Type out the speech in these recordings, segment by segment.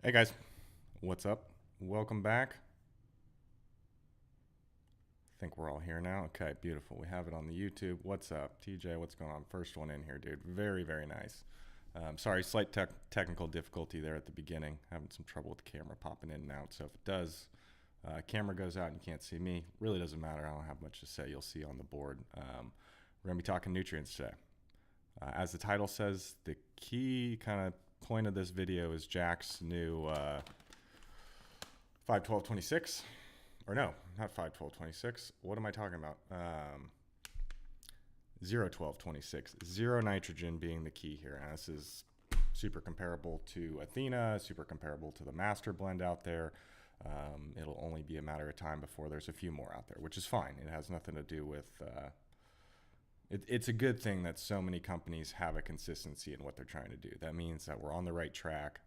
Hey guys, what's up? Welcome back. I think we're all here now. Okay, beautiful. We have it on the YouTube. What's up, TJ? What's going on? First one in here, dude. Very, very nice. Sorry, slight technical difficulty there at the beginning. Having some trouble with the camera popping in and out. So if it does, camera goes out and you can't see me. Really doesn't matter. I don't have much to say. You'll see on the board. We're gonna be talking nutrients today. As the title says, the key kind of point of this video is Jack's new 51226, or no, not 51226. What am I talking about? 01226. Zero nitrogen being the key here. And this is super comparable to Athena, super comparable to the master blend out there. It'll only be a matter of time before there's a few more out there, which is fine. It has nothing to do with it's a good thing that so many companies have a consistency in what they're trying to do. That means that we're on the right track.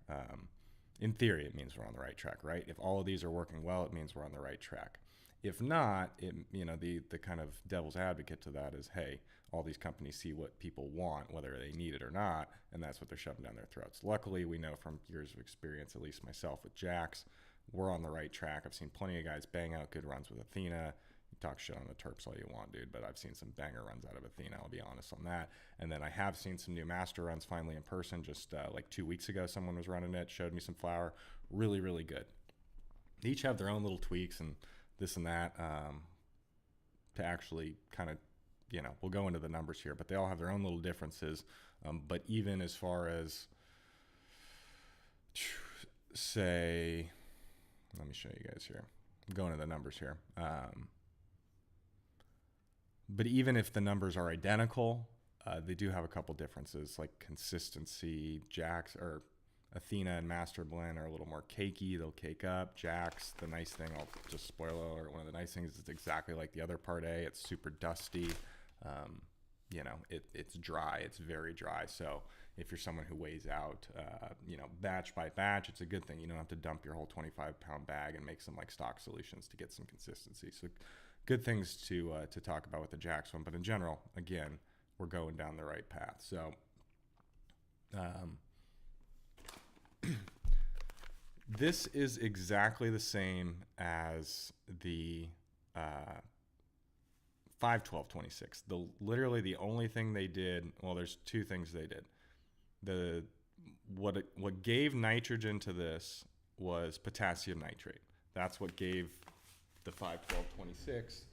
In theory, it means we're on the right track, right? If all of these are working well, it means we're on the right track. If not, the kind of devil's advocate to that is, hey, all these companies see what people want, whether they need it or not, and that's what they're shoving down their throats. Luckily, we know from years of experience, at least myself with Jax, we're on the right track. I've seen plenty of guys bang out good runs with Athena. Talk shit on the Terps all you want, dude, but I've seen some banger runs out of Athena, I'll be honest on that. And then I have seen some new master runs finally in person. Just like 2 weeks ago, someone was running it, showed me some flour. Really, really good. They each have their own little tweaks and this and that to actually kind of, we'll go into the numbers here, but they all have their own little differences. But even as far as, say, let me show you guys here. I'm going to the numbers here. But even if the numbers are identical, they do have a couple differences, like consistency. Jax or Athena and Master Blend are a little more cakey. They'll cake up. Jax, the nice thing, I'll just spoil alert, one of the nice things is it's exactly like the other Part A. It's super dusty. It's dry. It's very dry. So if you're someone who weighs out, batch by batch, it's a good thing. You don't have to dump your whole 25-pound bag and make some like stock solutions to get some consistency. So good things to talk about with the Jax one. But in general, again, we're going down the right path. So this is exactly the same as the 51226. Literally the only thing they did, well, there's two things they did. What gave nitrogen to this was potassium nitrate. That's what gave the 51226,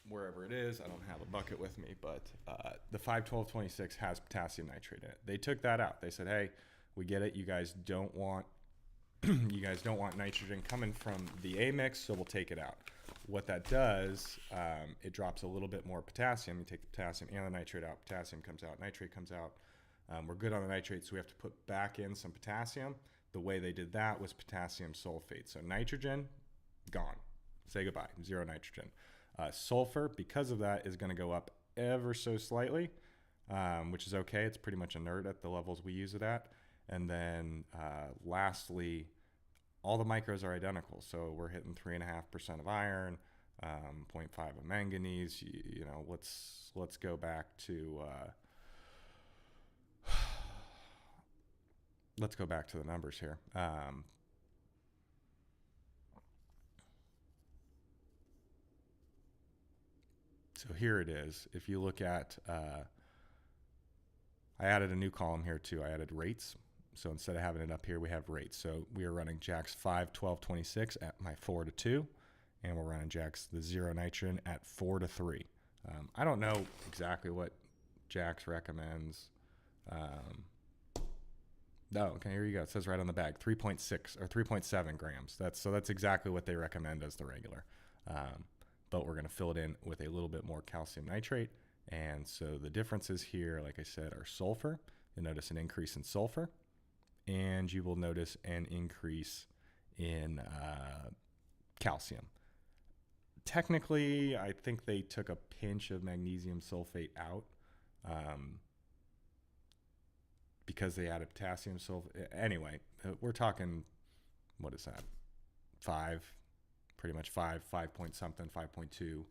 wherever it is. I don't have a bucket with me, but the 51226 has potassium nitrate in it. They took that out. They said, hey, we get it. You guys don't want nitrogen coming from the A mix, so we'll take it out. What that does, it drops a little bit more potassium. You take the potassium and the nitrate out. Potassium comes out. Nitrate comes out. We're good on the nitrate, so we have to put back in some potassium. The way they did that was potassium sulfate. So nitrogen, gone. Say goodbye. Zero nitrogen. Sulfur, because of that, is going to go up ever so slightly, which is okay. It's pretty much inert at the levels we use it at. And then lastly, all the micros are identical. So we're hitting 3.5% of iron, 0.5 of manganese. Let's go back to let's go back to the numbers here. So here it is. If you look at, I added a new column here too. I added rates. So instead of having it up here, we have rates. So we are running Jax 51226 at my 4-2, and we're running Jax the zero nitrogen at 4-3. I don't know exactly what Jax recommends. Okay, here you go. It says right on the bag, 3.6 or 3.7 grams. That's exactly what they recommend as the regular. But we're going to fill it in with a little bit more calcium nitrate. And so the differences here, like I said, are sulfur. You'll notice an increase in sulfur, and you will notice an increase in calcium. Technically, I think they took a pinch of magnesium sulfate out because they added potassium sulfate. Anyway, we're talking, what is that? Pretty much 5 point something, 5.2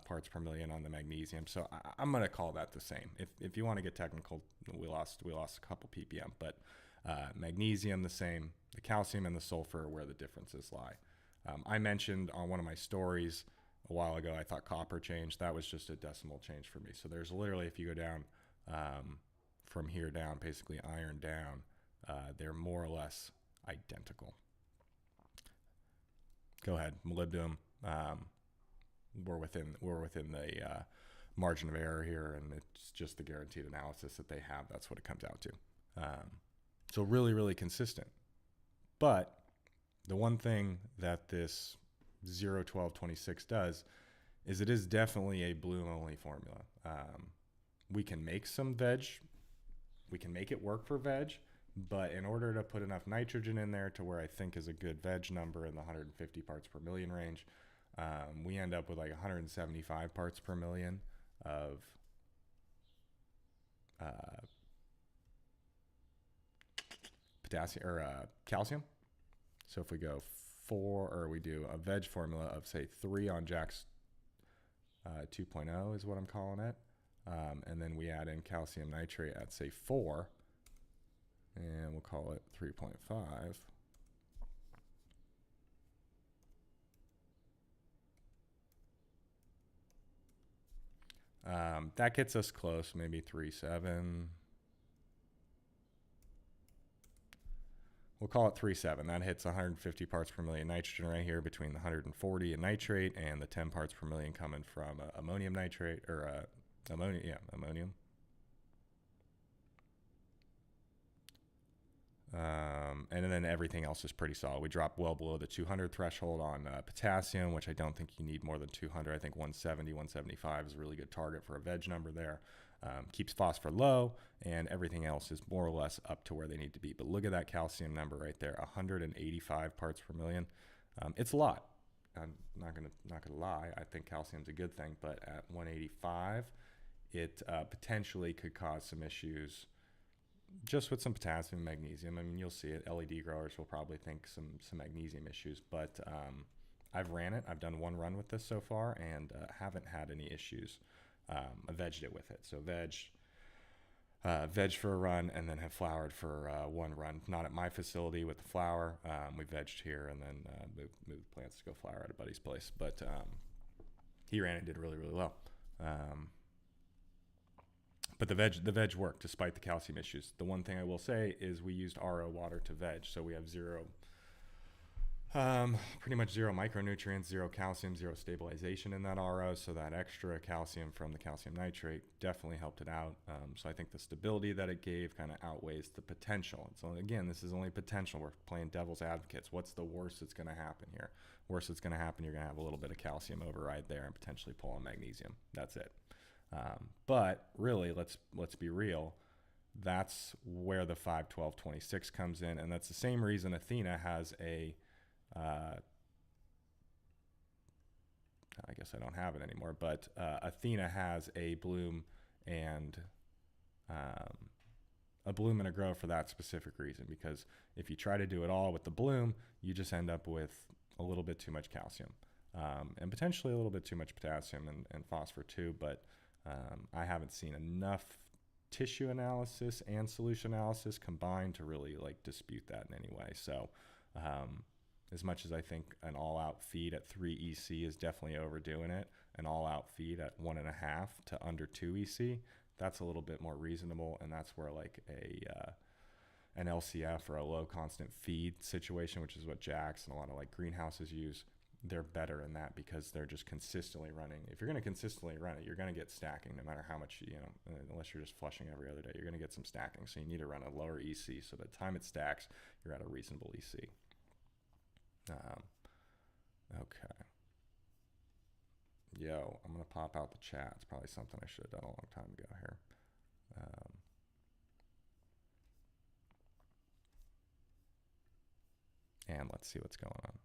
parts per million on the magnesium. So I'm going to call that the same. If you want to get technical, we lost a couple ppm, but Magnesium the same. The calcium and the sulfur are where the differences lie. I mentioned on one of my stories a while ago, I thought copper changed. That was just a decimal change for me. So there's literally, if you go down from here down, basically iron down, they're more or less identical. Go ahead, molybdenum. We're within the margin of error here, and it's just the guaranteed analysis that they have. That's what it comes out to. So really, really consistent. But the one thing that this 01226 does is it is definitely a bloom only formula. We can make some veg, we can make it work for veg, but in order to put enough nitrogen in there to where I think is a good veg number in the 150 parts per million range, we end up with like 175 parts per million of potassium or calcium. So if we go we do a veg formula of say 3 on Jack's 2.0 is what I'm calling it, and then we add in calcium nitrate at say 4, and we'll call it 3.5. That gets us close, maybe 3.7. We'll call it 3.7. That hits 150 parts per million nitrogen right here between the 140 in nitrate and the 10 parts per million coming from ammonium nitrate, or ammonium. And then everything else is pretty solid. We drop well below the 200 threshold on potassium, which I don't think you need more than 200. I think 170, 175 is a really good target for a veg number there. Keeps phosphor low, and everything else is more or less up to where they need to be. But look at that calcium number right there, 185 parts per million. It's a lot. I'm not gonna lie. I think calcium's a good thing, but at 185, it potentially could cause some issues just with some potassium and magnesium. I mean, you'll see it. LED growers will probably think some magnesium issues, but I've ran it. I've done one run with this so far and haven't had any issues. I vegged it with it. So veg for a run and then have flowered for one run. Not at my facility with the flower. We vegged here and then moved plants to go flower at a buddy's place. But he ran it, did really, really well. But the veg worked despite the calcium issues. The one thing I will say is we used RO water to veg, so we have pretty much zero micronutrients, zero calcium, zero stabilization in that RO. So that extra calcium from the calcium nitrate definitely helped it out. So I think the stability that it gave kind of outweighs the potential. So again, this is only potential. We're playing devil's advocates. What's the worst that's going to happen here? Worst that's going to happen, you're going to have a little bit of calcium override there and potentially pull on magnesium. That's it. But really, let's be real. That's where the 5-12-26 comes in, and that's the same reason Athena has a I guess I don't have it anymore, but Athena has a bloom and a grow for that specific reason, because if you try to do it all with the bloom, you just end up with a little bit too much calcium and potentially a little bit too much potassium and phosphor too, but I haven't seen enough tissue analysis and solution analysis combined to really like dispute that in any way. So as much as I think an all-out feed at 3 EC is definitely overdoing it, an all-out feed at 1.5 to under 2 EC, that's a little bit more reasonable, and that's where like an LCF or a low constant feed situation, which is what Jack's and a lot of like greenhouses use, they're better in that because they're just consistently running. If you're going to consistently run it, you're going to get stacking no matter how much, unless you're just flushing every other day, you're going to get some stacking. So you need to run a lower EC. So by the time it stacks, you're at a reasonable EC. Okay. Yo, I'm going to pop out the chat. It's probably something I should have done a long time ago here. And let's see what's going on.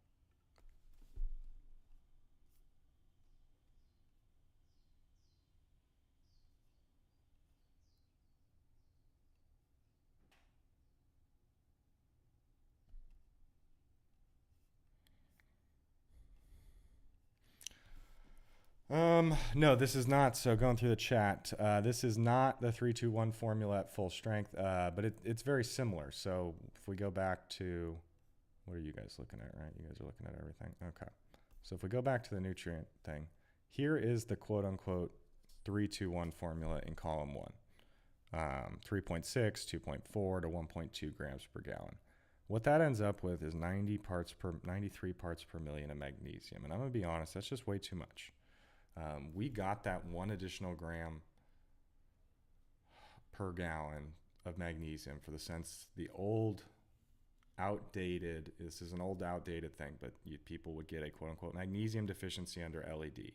No, this is not. So going through the chat, this is not the 3-2-1 formula at full strength, but it's very similar. So if we go back to, what are you guys looking at, right? You guys are looking at everything. Okay. So if we go back to the nutrient thing, here is the quote unquote 3-2-1 formula in column 1. 3.6, 2.4 to 1.2 grams per gallon. What that ends up with is 93 parts per million of magnesium. And I'm going to be honest, that's just way too much. We got that 1 additional gram per gallon of magnesium for the sense the old outdated, this is an old outdated thing, but people would get a quote unquote magnesium deficiency under LED.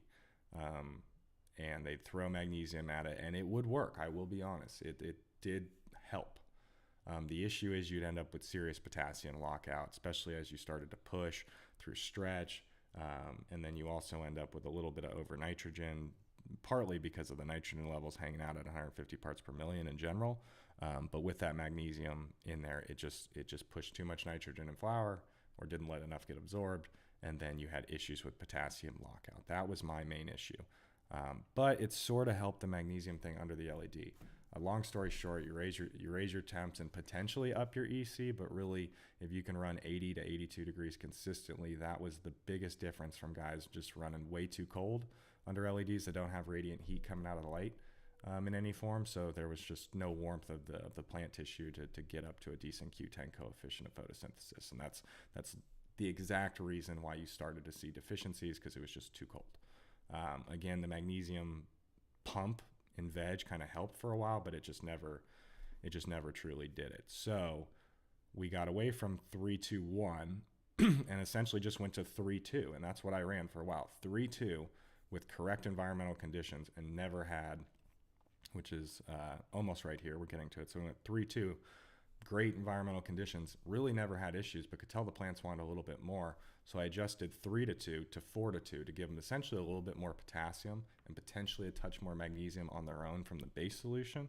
And they'd throw magnesium at it and it would work. I will be honest, it did help. The issue is you'd end up with serious potassium lockout, especially as you started to push through stretch. And then you also end up with a little bit of over nitrogen, partly because of the nitrogen levels hanging out at 150 parts per million in general. But with that magnesium in there, it just pushed too much nitrogen in flour or didn't let enough get absorbed. And then you had issues with potassium lockout. That was my main issue. But it sort of helped the magnesium thing under the LED. Long story short, you raise your temps and potentially up your EC, but really, if you can run 80 to 82 degrees consistently, that was the biggest difference from guys just running way too cold under LEDs that don't have radiant heat coming out of the light in any form. So there was just no warmth of the plant tissue to get up to a decent Q10 coefficient of photosynthesis, and that's the exact reason why you started to see deficiencies, because it was just too cold. Again, the magnesium pump in veg kind of helped for a while, but it just never truly did it. So we got away from 3-2-1 and essentially just went to 3-2, and that's what I ran for a while. 3-2 with correct environmental conditions, and never had, which is almost right here, we're getting to it. So we went 3-2, great environmental conditions, really never had issues, but could tell the plants wanted a little bit more. So I adjusted 3-2 to 4-2 to give them essentially a little bit more potassium and potentially a touch more magnesium on their own from the base solution.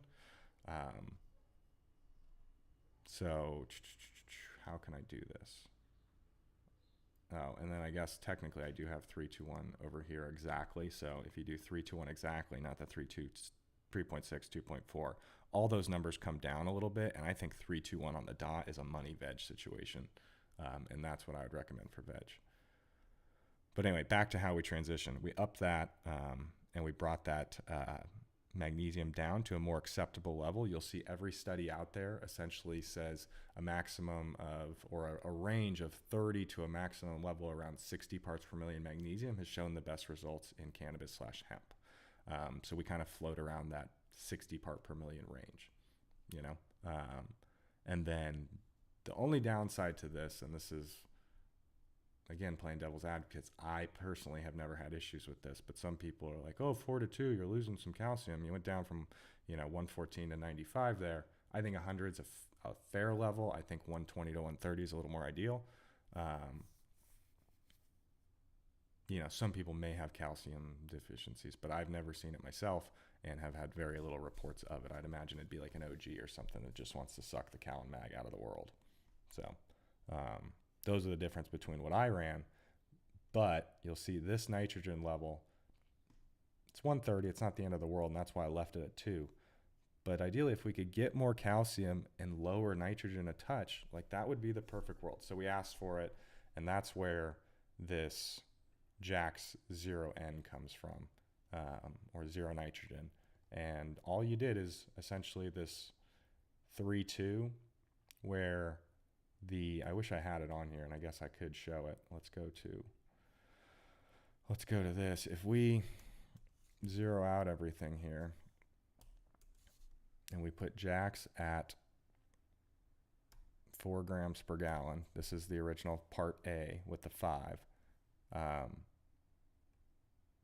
So how can I do this? Oh, and then I guess technically I do have 3-2-1 over here exactly. So if you do 3-2-1 exactly, not the 3.6, 2.4, all those numbers come down a little bit. And I think 3-2-1 on the dot is a money veg situation. And that's what I would recommend for veg. But anyway, back to how we transitioned. We upped that and we brought that magnesium down to a more acceptable level. You'll see every study out there essentially says a maximum of, or a range of 30 to a maximum level around 60 parts per million magnesium has shown the best results in cannabis/hemp. So we kind of float around that 60 part per million range, you know? And then the only downside to this, and this is, again, playing devil's advocates, I personally have never had issues with this, but some people are like, oh, 4-2, you're losing some calcium. You went down from, 114 to 95 there. I think 100 is a fair level. I think 120 to 130 is a little more ideal. Some people may have calcium deficiencies, but I've never seen it myself and have had very little reports of it. I'd imagine it'd be like an OG or something that just wants to suck the cal and mag out of the world. So those are the difference between what I ran. But you'll see this nitrogen level, it's 130. It's not the end of the world, and that's why I left it at 2. But ideally, if we could get more calcium and lower nitrogen a touch, like that would be the perfect world. So we asked for it, and that's where this Jack's 0N comes from, or zero nitrogen. And all you did is essentially this 3-2, where I wish I had it on here, and I guess I could show it. Let's go to this. If we zero out everything here, and we put Jack's at 4 grams per gallon, this is the original part A with the 5,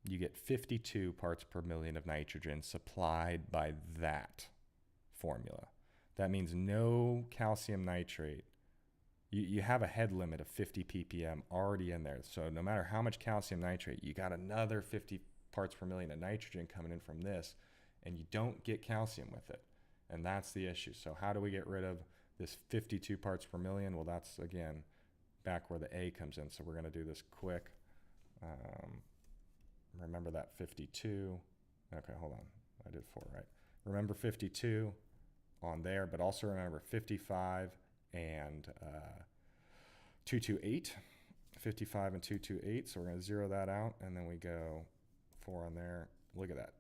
you get 52 parts per million of nitrogen supplied by that formula. That means no calcium nitrate. You have a head limit of 50 ppm already in there. So no matter how much calcium nitrate, you got another 50 parts per million of nitrogen coming in from this, and you don't get calcium with it. And that's the issue. So how do we get rid of this 52 parts per million? Well, that's, again, back where the A comes in. So we're going to do this quick. remember that 52. Okay, hold on. I did 4, right? Remember 52 on there, but also remember 55 and 228. 55 and 228. So we're going to zero that out, and then we go 4 on there. Look at that.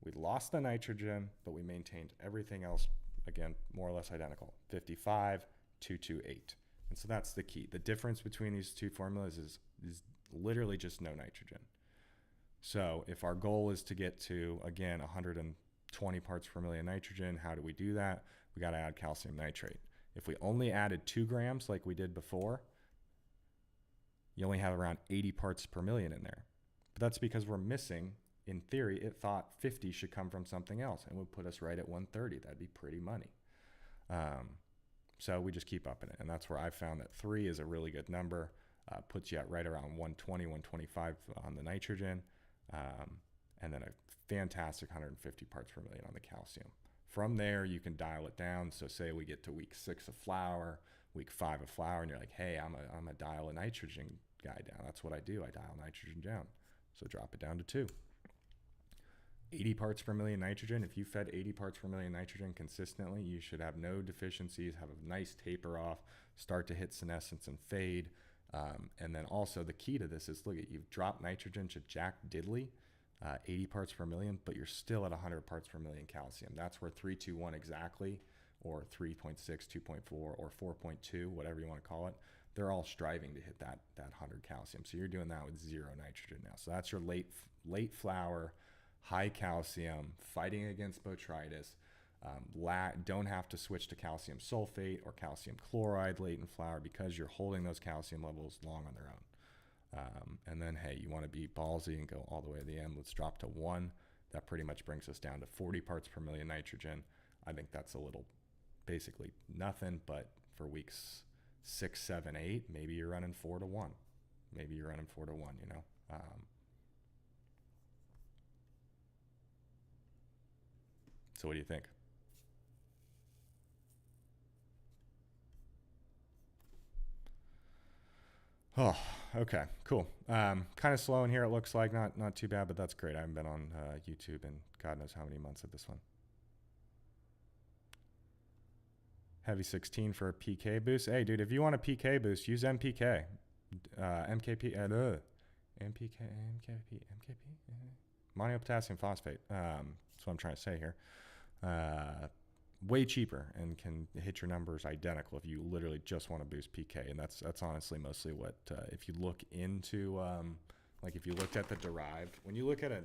We lost the nitrogen, but we maintained everything else, again, more or less identical. 55, 228. And so that's the key. The difference between these two formulas is literally just no nitrogen. So if our goal is to get to, again, 120 parts per million nitrogen, how do we do that? We got to add calcium nitrate. If we only added 2 grams like we did before, you only have around 80 parts per million in there. But that's because we're missing, in theory, it thought 50 should come from something else and would put us right at 130. That'd be pretty money. So we just keep upping it. And that's where I found that 3 is a really good number. Puts you at right around 120, 125 on the nitrogen. And then a fantastic 150 parts per million on the calcium. From there, you can dial it down. So say we get to week 6 of flower, week 5 of flower, and you're like, hey, I'm a dial a nitrogen guy down. That's what I do. I dial nitrogen down. So drop it down to 2. 80 parts per million nitrogen. If you fed 80 parts per million nitrogen consistently, you should have no deficiencies, have a nice taper off, start to hit senescence and fade. And then also the key to this is, look at, you've dropped nitrogen to jack diddly, 80 parts per million, but you're still at 100 parts per million calcium. That's where 321 exactly, or 3.6, 2.4, or 4.2, whatever you want to call it, they're all striving to hit that 100 calcium. So you're doing that with 0 nitrogen now. So that's your late flower, high calcium, fighting against botrytis. Don't have to switch to calcium sulfate or calcium chloride late in flower because you're holding those calcium levels long on their own. And then, hey, you want to be ballsy and go all the way to the end. Let's drop to 1. That pretty much brings us down to 40 parts per million nitrogen. I think that's a little, basically nothing, but for weeks 6, 7, 8, maybe you're running 4 to 1. Maybe you're running 4 to 1, you know. So what do you think? Oh, okay, cool. Kind of slow in here, it looks like. Not too bad, but that's great. I haven't been on YouTube in God knows how many months at this one. Heavy 16 for a PK boost. Hey, dude, if you want a PK boost, use MPK. MKP. Monopotassium phosphate. That's what I'm trying to say here. Way cheaper and can hit your numbers identical if you literally just want to boost PK. And that's honestly mostly what, if you look into, like if you looked at the derived, when you look at a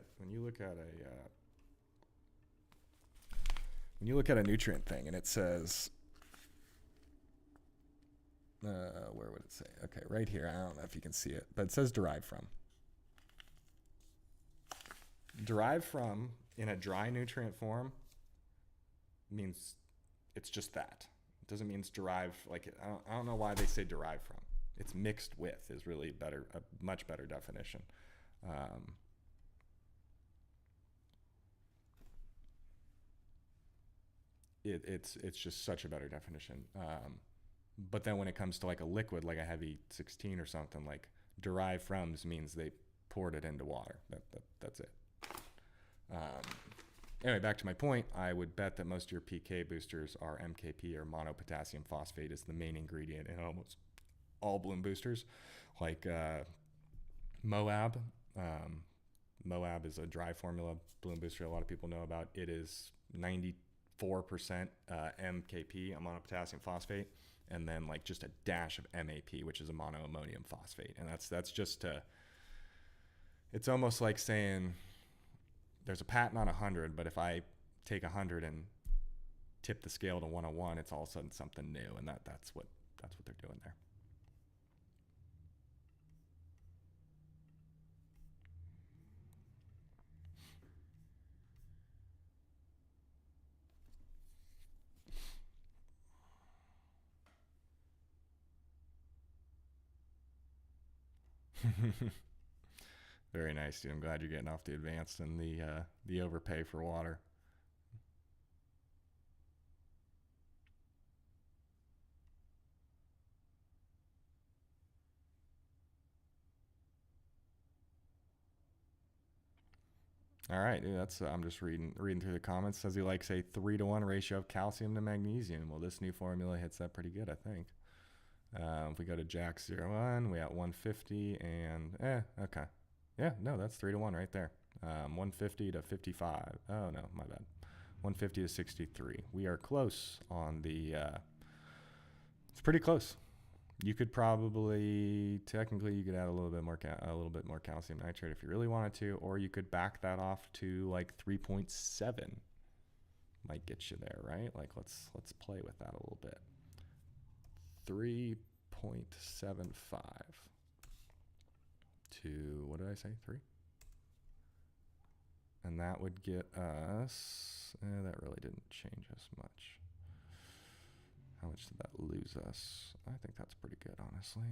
nutrient thing and it says, where would it say? Okay, right here. I don't know if you can see it, but it says derived from. Derived from in a dry nutrient form means it's just that. It doesn't mean it's derived, like, I don't know why they say derived from. It's mixed with is really a much better definition. It's just such a better definition. But then when it comes to like a liquid, like a heavy 16 or something, like derived from means they poured it into water. That's it. Anyway, back to my point, I would bet that most of your PK boosters are MKP or monopotassium phosphate is the main ingredient in almost all bloom boosters. Like Moab. Moab is a dry formula bloom booster a lot of people know about. It is 94% MKP, a monopotassium phosphate, and then like just a dash of MAP, which is a monoammonium phosphate. And that's just it's almost like saying there's a patent on 100, but if I take 100 and tip the scale to 101, it's all of a sudden something new, and that's what they're doing there. Very nice, dude. I'm glad you're getting off the advanced and the overpay for water. All right, dude, that's I'm just reading through the comments. Says he likes a 3-to-1 ratio of calcium to magnesium. Well, this new formula hits that pretty good, I think. If we go to Jack 01, we got 150 and okay. Yeah, no, that's 3-to-1 right there. 150 to 55. Oh no, my bad. 150 to 63. We are close on the. It's pretty close. You could probably technically you could add a little bit more calcium nitrate if you really wanted to, or you could back that off to like 3.7. Might get you there, right? Like let's play with that a little bit. 3.75 to what did I say? 3? And that would get us. That really didn't change us much. How much did that lose us? I think that's pretty good, honestly.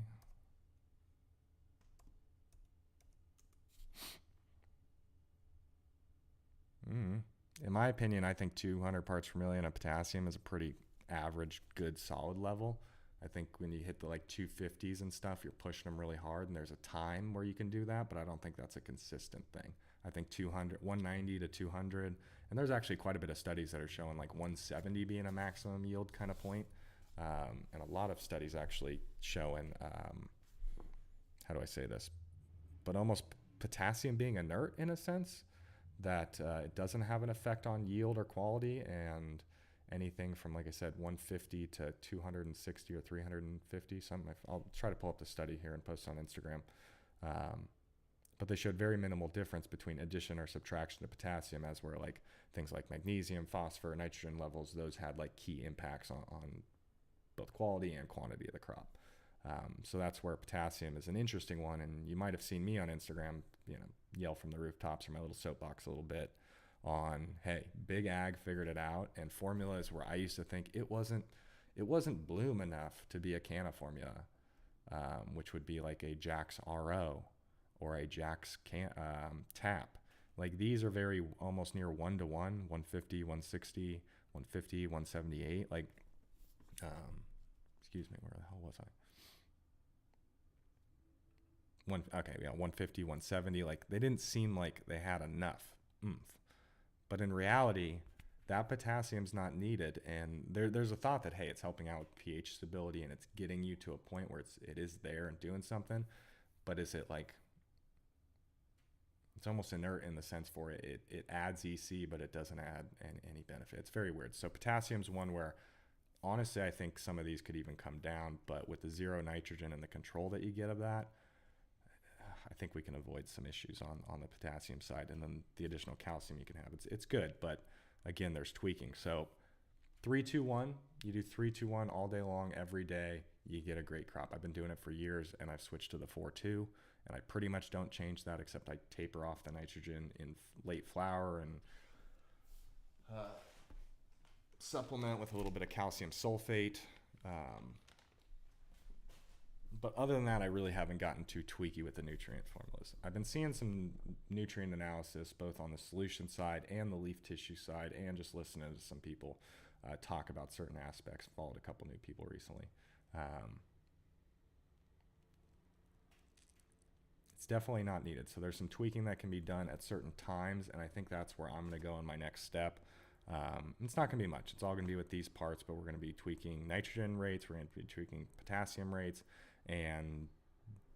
In my opinion, I think 200 parts per million of potassium is a pretty average, good, solid level. I think when you hit the like 250s and stuff, you're pushing them really hard, and there's a time where you can do that, but I don't think that's a consistent thing. I think 190 to 200, and there's actually quite a bit of studies that are showing like 170 being a maximum yield kind of point. And a lot of studies actually showing, how do I say this, but almost potassium being inert in a sense, that it doesn't have an effect on yield or quality, and anything from, like I said, 150 to 260 or 350, something. I'll try to pull up the study here and post it on Instagram. But they showed very minimal difference between addition or subtraction of potassium, as where like things like magnesium, phosphor, nitrogen levels, those had like key impacts on both quality and quantity of the crop. So that's where potassium is an interesting one. And you might have seen me on Instagram, yell from the rooftops or my little soapbox a little bit on, hey, Big Ag figured it out. And formulas where I used to think it wasn't bloom enough to be a canna formula, which would be like a Jack's RO or a Jack's TAP. Like these are very almost near 1-to-1, 150, 160, 150, 178. Like, excuse me, where the hell was I? 150, 170. Like they didn't seem like they had enough oomph. But in reality, that potassium's not needed. And there's a thought that, hey, it's helping out with pH stability and it's getting you to a point where it is there and doing something. But is it like, it's almost inert in the sense for it adds EC, but it doesn't add any benefit. It's very weird. So potassium's one where, honestly, I think some of these could even come down, but with the 0 nitrogen and the control that you get of that, I think we can avoid some issues on the potassium side. And then the additional calcium you can have, it's good, but again, there's tweaking. So 3-2-1, you do 3-2-1 all day long, every day, you get a great crop. I've been doing it for years, and I've switched to the 4-2, and I pretty much don't change that, except I taper off the nitrogen in late flower and supplement with a little bit of calcium sulfate. But other than that, I really haven't gotten too tweaky with the nutrient formulas. I've been seeing some nutrient analysis both on the solution side and the leaf tissue side, and just listening to some people talk about certain aspects. Followed a couple new people recently. It's definitely not needed. So there's some tweaking that can be done at certain times, and I think that's where I'm going to go in my next step. It's not going to be much. It's all going to be with these parts, but we're going to be tweaking nitrogen rates. We're going to be tweaking potassium rates, and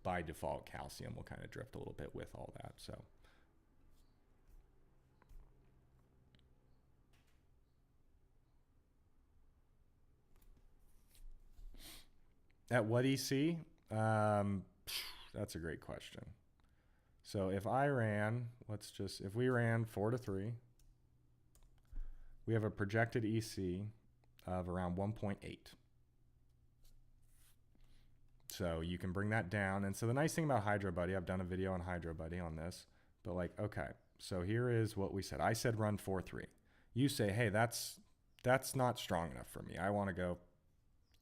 by default, calcium will kind of drift a little bit with all that. So at what EC? That's a great question. So if I ran, if we ran 4-3, we have a projected EC of around 1.8. So you can bring that down. And so the nice thing about Hydro Buddy, I've done a video on Hydro Buddy on this, but like, okay, so here is what we said. I said run 4-3. You say, hey, that's not strong enough for me. I want to go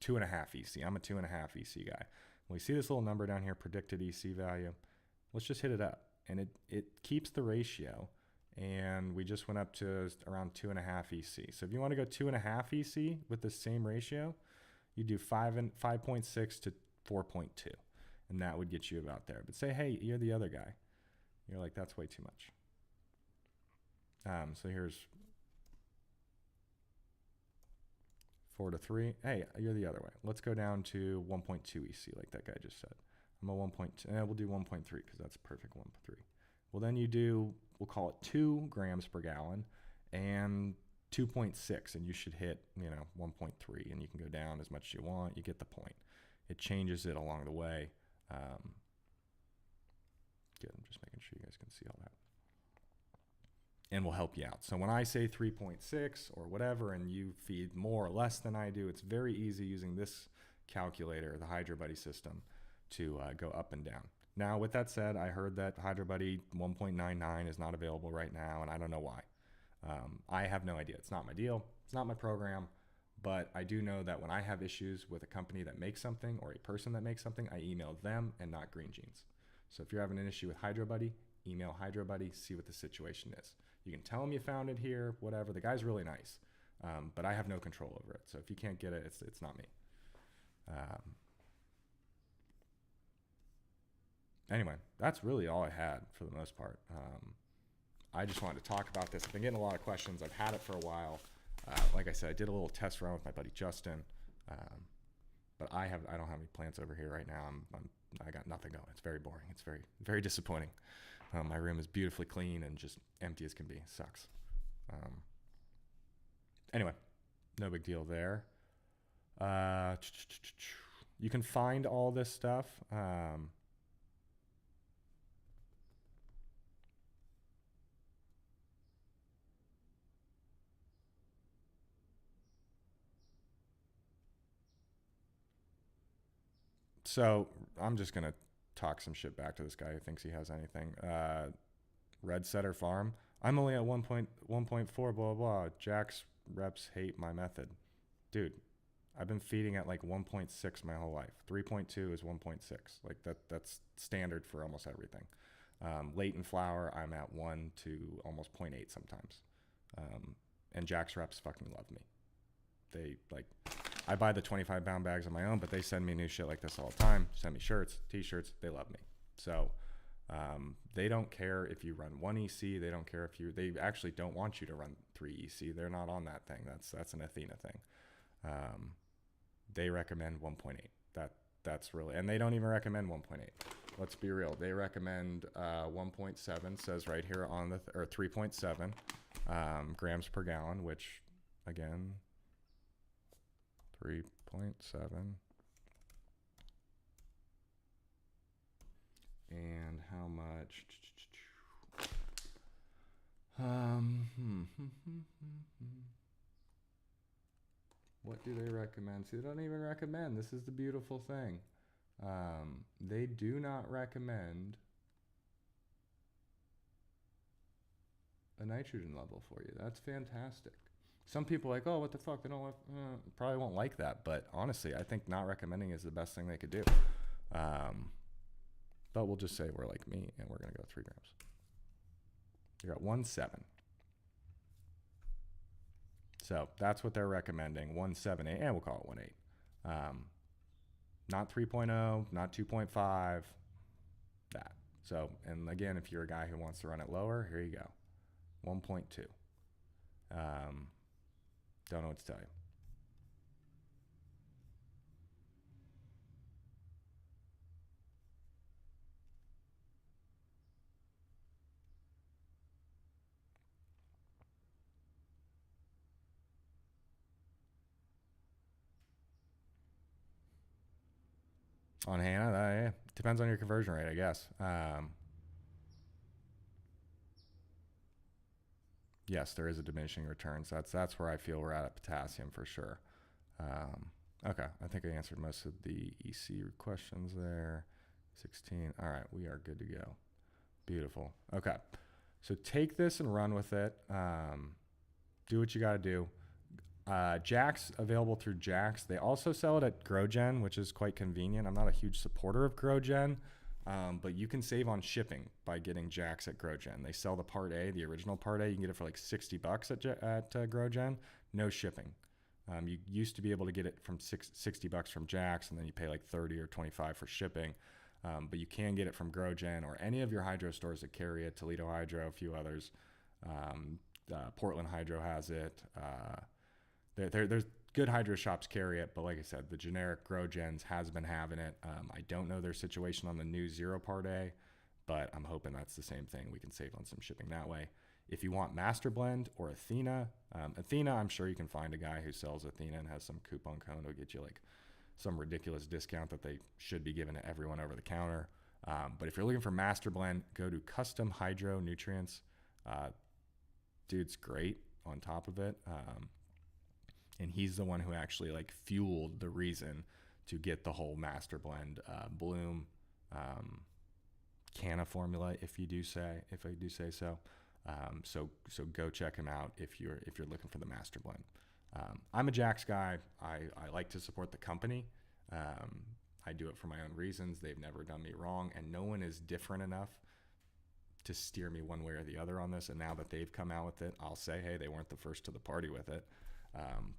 2.5 EC. I'm a 2.5 EC guy. We see this little number down here, predicted EC value. Let's just hit it up. And it keeps the ratio. And we just went up to around 2.5 EC. So if you want to go 2.5 EC with the same ratio, you do 5.6 to 4.2. And that would get you about there. But say, hey, you're the other guy. You're like, that's way too much. So here's 4 to 3. Hey, you're the other way. Let's go down to 1.2 EC like that guy just said. I'm a 1.2. We'll do 1.3 because that's perfect 1.3. Well, then you do, we'll call it 2 grams per gallon and 2.6, and you should hit, 1.3, and you can go down as much as you want. You get the point. It changes it along the way. Good. I'm just making sure you guys can see all that. And will help you out. So when I say 3.6 or whatever, and you feed more or less than I do, it's very easy using this calculator, the HydroBuddy system, to go up and down. Now, with that said, I heard that HydroBuddy 1.99 is not available right now, and I don't know why. I have no idea. It's not my deal. It's not my program. But I do know that when I have issues with a company that makes something or a person that makes something, I email them and not Green Jeans. So if you're having an issue with HydroBuddy, email HydroBuddy, see what the situation is. You can tell them you found it here, whatever. The guy's really nice, but I have no control over it. So if you can't get it, it's not me. Anyway, that's really all I had for the most part. I just wanted to talk about this. I've been getting a lot of questions. I've had it for a while. Like I said, I did a little test run with my buddy Justin, but I don't have any plants over here right now. I got nothing going. It's very boring. It's very, very disappointing. My room is beautifully clean and just empty as can be. It sucks. Anyway, no big deal there. You can find all this stuff. So I'm just going to talk some shit back to this guy who thinks he has anything. Red Setter Farm. I'm only at 1.4, blah, blah, blah. Jack's reps hate my method. Dude, I've been feeding at like 1.6 my whole life. 3.2 is 1.6. Like that's standard for almost everything. Latent flour, I'm at 1 to almost 0.8 sometimes. And Jack's reps fucking love me. They I buy the 25-pound bags on my own, but they send me new shit like this all the time. Send me shirts, t-shirts. They love me. So they don't care if you run 1 EC. They don't care if they actually don't want you to run 3 EC. They're not on that thing. That's an Athena thing. They recommend 1.8. That's really, and they don't even recommend 1.8. Let's be real. They recommend 1.7, says right here on or 3.7 grams per gallon, which again, 3.7. And how much? What do they recommend? See, they don't even recommend. This is the beautiful thing. They do not recommend a nitrogen level for you. That's fantastic. Some people are like, oh, what the fuck? They don't probably won't like that. But honestly, I think not recommending is the best thing they could do. But we'll just say we're like me, and we're going to go 3 grams. You got 1.7. So that's what they're recommending, 1.78, and we'll call it 1.8. Not 3.0, not 2.5, that. So, and again, if you're a guy who wants to run it lower, here you go, 1.2. Don't know what to tell you. On Hannah, yeah, depends on your conversion rate, I guess. Yes, there is a diminishing returns. That's where I feel we're at potassium for sure. Okay, I think I answered most of the EC questions there. 16. All right, we are good to go. Beautiful. Okay, so take this and run with it. Do what you got to do. Jack's available through Jack's. They also sell it at GrowGen, which is quite convenient. I'm not a huge supporter of GrowGen, but you can save on shipping by getting Jack's at GrowGen. They sell the Part A, the original Part A. You can get it for like $60 at GrowGen. No shipping. You used to be able to get it from $60 from Jack's, and then you pay like $30 or $25 for shipping. But you can get it from GrowGen or any of your hydro stores that carry it, Toledo Hydro, a few others. Portland Hydro has it. There's good hydro shops carry it, but like I said, the generic GrowGens has been having it. I don't know their situation on the new 0 Part A, but I'm hoping that's the same thing. We can save on some shipping that way. If you want Master Blend or Athena, Athena, I'm sure you can find a guy who sells Athena and has some coupon code. It'll get you like some ridiculous discount that they should be giving to everyone over the counter. But if you're looking for Master Blend, go to Custom Hydro Nutrients. Dude's great on top of it. And he's the one who actually like fueled the reason to get the whole Master Blend bloom canna formula, if I do say so. So go check him out if you're looking for the Master Blend. I'm a Jax guy. I like to support the company. I do it for my own reasons. They've never done me wrong, and no one is different enough to steer me one way or the other on this. And now that they've come out with it, I'll say, hey, they weren't the first to the party with it.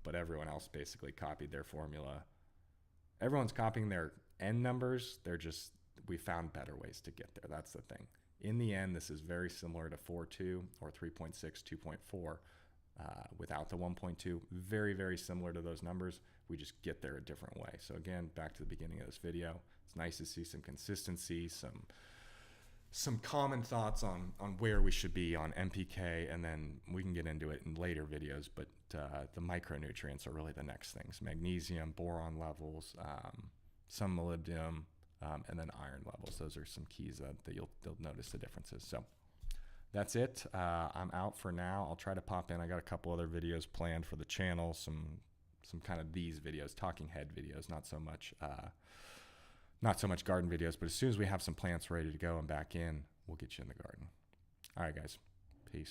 But everyone else basically copied their formula. Everyone's copying their end numbers. We found better ways to get there. That's the thing. In the end, this is very similar to 4.2 or 3.6, 2.4 without the 1.2. Very, very similar to those numbers. We just get there a different way. So again, back to the beginning of this video, it's nice to see some consistency, some common thoughts on where we should be on NPK, and then we can get into it in later videos, but the micronutrients are really the next things. Magnesium, boron levels, some molybdenum, and then iron levels. Those are some keys that you'll notice the differences. So that's it. I'm out for now. I'll try to pop in. I got a couple other videos planned for the channel, some kind of these videos, talking head videos, not so much garden videos, but as soon as we have some plants ready to go and back in, we'll get you in the garden. All right, guys. Peace.